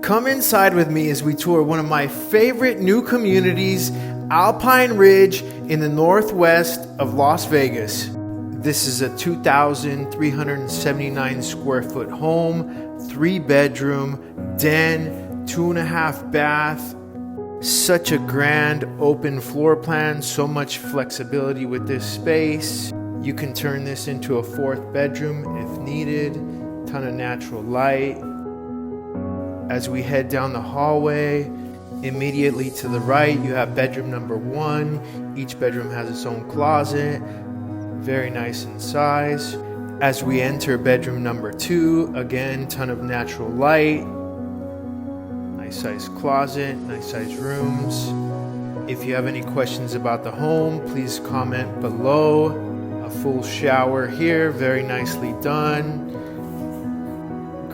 Come inside with me as we tour one of my favorite new communities, Alpine Ridge in the northwest of Las Vegas. This is a 2,379 square foot home, 3-bedroom, den, 2.5 bath. Such a grand open floor plan, so much flexibility with this space. You can turn this into a 4th bedroom if needed. Ton of natural light. As we head down the hallway, immediately to the right, you have bedroom number 1. Each bedroom has its own closet. Very nice in size. As we enter bedroom number 2, again, ton of natural light. Nice size closet, nice size rooms. If you have any questions about the home, please comment below. A full shower here, very nicely done.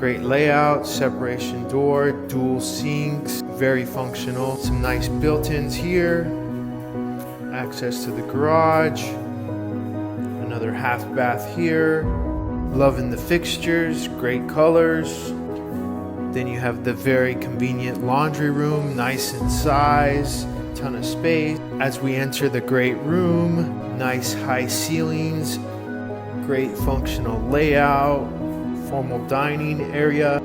Great layout, separation door, dual sinks, very functional. Some nice built-ins here. Access to the garage. Another half bath here. Loving the fixtures, great colors. Then you have the very convenient laundry room, nice in size, ton of space. As we enter the great room, nice high ceilings, great functional layout, formal dining area.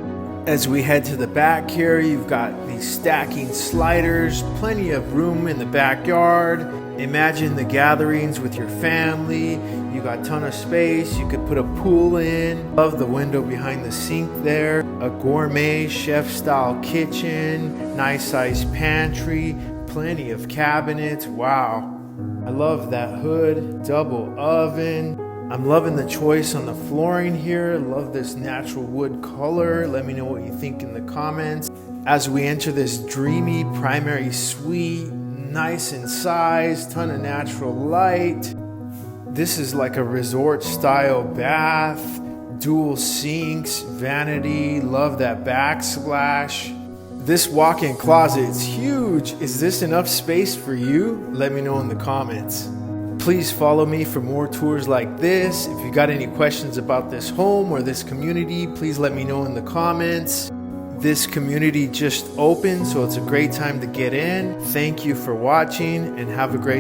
As we head to the back here, you've got these stacking sliders, plenty of room in the backyard. Imagine the gatherings with your family. You got a ton of space. You could put a pool in. Love the window behind the sink there. A gourmet chef-style kitchen. Nice sized pantry. Plenty of cabinets. Wow. I love that hood. Double oven. I'm loving the choice on the flooring here. Love this natural wood color. Let me know what you think in the comments. As we enter this dreamy primary suite, nice in size, ton of natural light. This is like a resort style bath, dual sinks, vanity. Love that backsplash. This walk-in closet is huge. Is this enough space for you? Let me know in the comments. Please follow me for more tours like this. If you got any questions about this home or this community, please let me know in the comments. This community just opened, so it's a great time to get in. Thank you for watching and have a great